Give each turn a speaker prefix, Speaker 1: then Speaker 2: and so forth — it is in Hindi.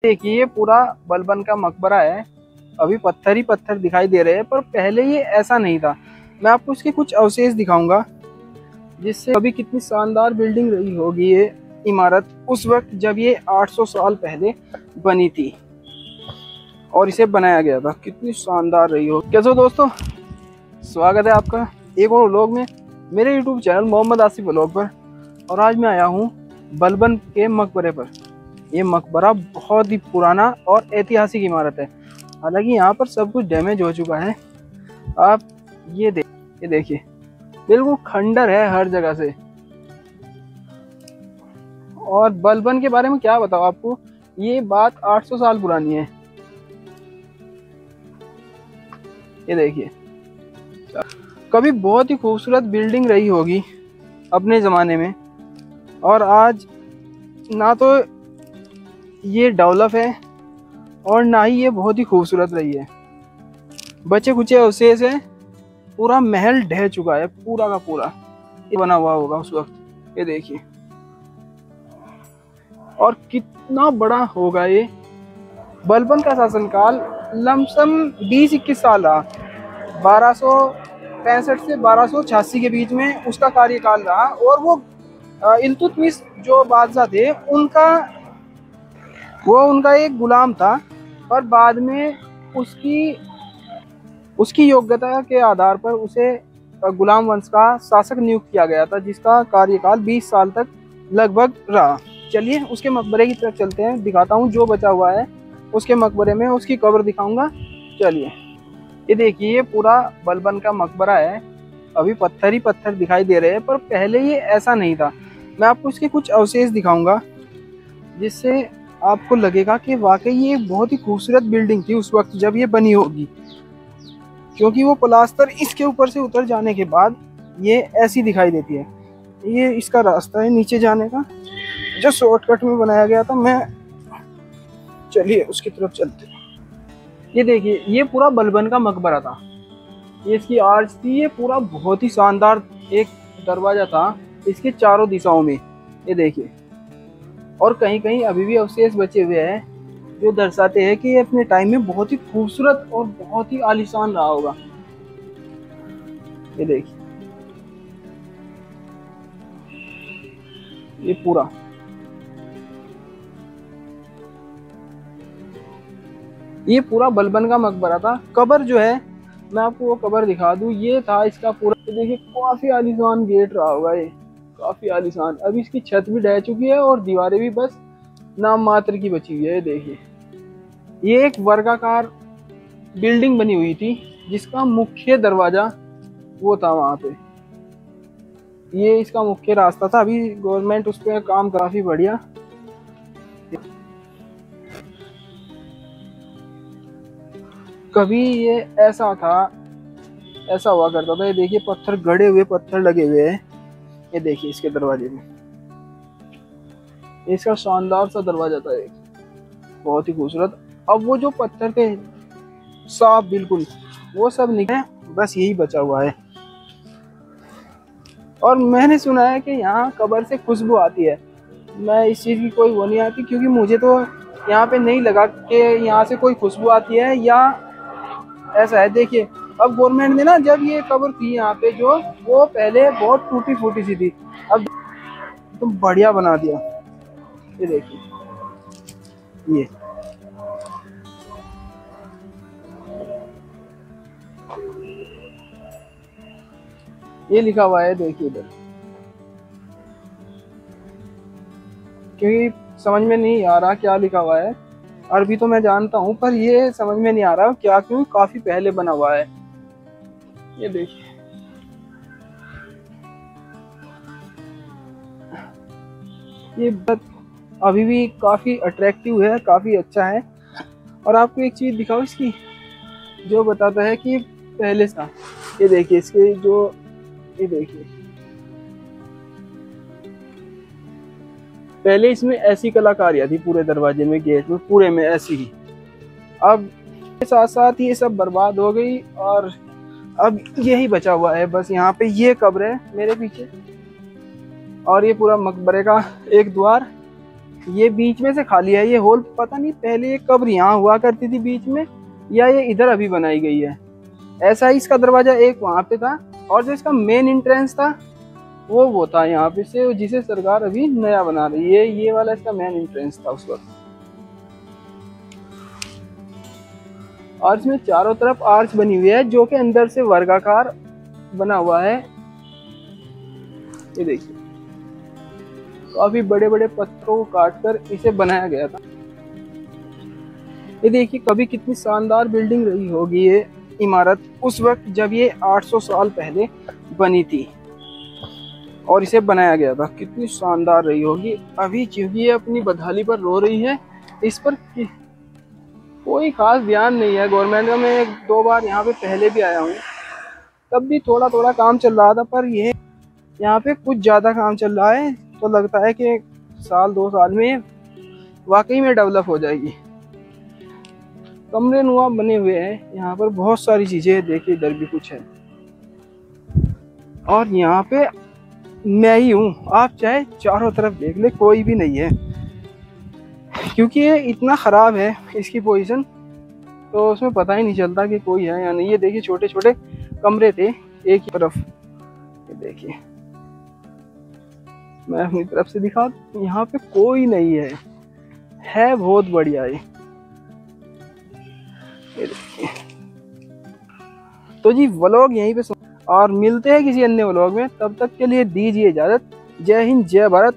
Speaker 1: देखिए ये पूरा बलबन का मकबरा है। अभी पत्थर ही पत्थर दिखाई दे रहे हैं, पर पहले ये ऐसा नहीं था। मैं आपको इसके कुछ अवशेष दिखाऊंगा, जिससे अभी कितनी शानदार बिल्डिंग रही होगी ये इमारत उस वक्त जब ये 800 साल पहले बनी थी और इसे बनाया गया था। कितनी शानदार रही हो। कैसे हो दोस्तों, स्वागत है आपका एक और व्लॉग में, मेरे YouTube channel Mohammad Asif vlog पर। और आज मैं आया हूँ बलबन के मकबरे पर। ये मकबरा बहुत ही पुराना और ऐतिहासिक इमारत है। हालांकि यहाँ पर सब कुछ डैमेज हो चुका है। आप ये देखिए बिल्कुल खंडर है हर जगह से। और बलबन के बारे में क्या बताऊँ आपको, ये बात 800 साल पुरानी है। ये देखिए, कभी बहुत ही खूबसूरत बिल्डिंग रही होगी अपने ज़माने में, और आज ना तो ये डेवलप है और ना ही ये बहुत ही खूबसूरत रही है। बचे कुचे अवशेष है, पूरा महल ढह चुका है पूरा का पूरा। ये बना हुआ होगा उस वक्त। ये देखिए, और कितना बड़ा होगा ये। बलबन का शासनकाल लमसम 20-21 साल रहा। 1265 से 1286 के बीच में उसका कार्यकाल रहा। और वो इल्तुतमिश जो बादशाह थे उनका एक गुलाम था, पर बाद में उसकी योग्यता के आधार पर उसे गुलाम वंश का शासक नियुक्त किया गया था, जिसका कार्यकाल 20 साल तक लगभग रहा। चलिए उसके मकबरे की तरफ चलते हैं, दिखाता हूँ जो बचा हुआ है उसके मकबरे में, उसकी कब्र दिखाऊंगा। चलिए, ये देखिए ये पूरा बलबन का मकबरा है। अभी पत्थर ही पत्थर दिखाई दे रहे हैं, पर पहले ये ऐसा नहीं था। मैं आपको इसके कुछ अवशेष दिखाऊंगा, जिससे आपको लगेगा कि वाकई ये बहुत ही खूबसूरत बिल्डिंग थी उस वक्त जब ये बनी होगी। क्योंकि वो प्लास्टर इसके ऊपर से उतर जाने के बाद ये ऐसी दिखाई देती है। ये इसका रास्ता है नीचे जाने का, जो शॉर्टकट में बनाया गया था। चलिए उसकी तरफ चलते हैं। ये देखिए ये पूरा बलबन का मकबरा था। ये इसकी आर्च थी। ये पूरा बहुत ही शानदार एक दरवाजा था इसके चारों दिशाओं में। ये देखिए, और कहीं कहीं अभी भी अवशेष बचे हुए हैं, जो दर्शाते हैं कि ये अपने टाइम में बहुत ही खूबसूरत और बहुत ही आलीशान रहा होगा। ये देखिए, ये पूरा बलबन का मकबरा था। कब्र जो है, मैं आपको वो कब्र दिखा दूं, ये था इसका पूरा। तो देखिए काफी आलीशान गेट रहा होगा ये, काफी आलीशान। अभी इसकी छत भी ढह चुकी है और दीवारें भी बस नाम मात्र की बची हुई है। ये देखिए, ये एक वर्गाकार बिल्डिंग बनी हुई थी, जिसका मुख्य दरवाजा वो था वहां पे। ये इसका मुख्य रास्ता था। अभी गवर्नमेंट उस पर काम काफी बढ़िया। कभी ये ऐसा हुआ करता था। ये देखिए पत्थर गड़े हुए, पत्थर लगे हुए हैं। ये देखिए इसके दरवाजे में, इसका शानदार सा दरवाजा था एक, बहुत ही खूबसूरत। अब वो जो पत्थर थे साफ बिल्कुल, वो सब निकले, बस यही बचा हुआ है। और मैंने सुना है कि यहाँ कब्र से खुशबू आती है। मैं इस चीज़ की कोई वो नहीं आती, क्योंकि मुझे तो यहाँ पे नहीं लगा कि यहाँ से कोई खुशबू आती है या ऐसा है। देखिए, अब गवर्नमेंट ने ना, जब ये कब्र थी यहाँ पे जो, वो पहले बहुत टूटी फूटी सी थी, अब तो बढ़िया बना दिया। ये देखिए, ये लिखा हुआ है, देखिए इधर, क्योंकि समझ में नहीं आ रहा क्या लिखा हुआ है। अरबी तो मैं जानता हूँ, पर ये समझ में नहीं आ रहा क्या, क्यों, काफी पहले बना हुआ है। ये देखिए, ये अभी भी काफी अट्रैक्टिव है, काफी अच्छा है। और आपको एक चीज दिखाओ इसकी, जो बताता है कि पहले था। ये देखिए इसके जो, ये देखिए पहले इसमें ऐसी कलाकारियां थी, पूरे दरवाजे में, गेट में, पूरे में ऐसी ही। अब साथ साथ ये सब बर्बाद हो गई और अब यही बचा हुआ है बस। यहाँ पे ये कब्र है मेरे पीछे, और ये पूरा मकबरे का एक द्वार, ये बीच में से खाली है ये होल, पता नहीं पहले ये कब यहाँ हुआ करती थी बीच में, या ये इधर अभी बनाई गई है। ऐसा ही इसका दरवाजा एक वहां पे था, और जो इसका मेन एंट्रेंस था वो था यहाँ पे से, जिसे सरकार अभी नया बना रही है। ये वाला इसका मेन एंट्रेंस था उस वक्त। और इसमें चारों तरफ आर्च बनी हुई है, जो कि अंदर से वर्गाकार बना हुआ है। ये देखिए, काफी बड़े बड़े पत्थरों को काटकर इसे बनाया गया था। ये देखिए, कभी कितनी शानदार बिल्डिंग रही होगी ये इमारत उस वक्त जब ये 800 साल पहले बनी थी और इसे बनाया गया था। कितनी शानदार रही होगी। अभी क्योंकि ये अपनी बदहाली पर रो रही है, इस पर कोई खास ध्यान नहीं है गवर्नमेंट का। मैं 1-2 बार यहाँ पे पहले भी आया हूँ, तब भी थोड़ा थोड़ा काम चल रहा था, पर ये यहाँ पे कुछ ज़्यादा काम चल रहा है। तो लगता है कि 1-2 साल में वाकई में डेवलप हो जाएगी। कमरे नुमा बने हुए हैं यहाँ पर, बहुत सारी चीज़ें। देखिए इधर भी कुछ है, और यहाँ पे मैं ही हूँ। आप चाहे चारों तरफ देख ले, कोई भी नहीं है, क्योंकि ये इतना ख़राब है इसकी पोजीशन, तो उसमें पता ही नहीं चलता कि कोई है या नहीं। ये देखिए, छोटे छोटे कमरे थे एक ही तरफ। ये देखिए, मैं अपनी तरफ से दिखा, यहाँ पे कोई नहीं है बहुत बढ़िया ये देखिए। तो जी व्लॉग यहीं पे और मिलते हैं किसी अन्य व्लॉग में। तब तक के लिए दीजिए इजाज़त। जय हिंद, जय भारत।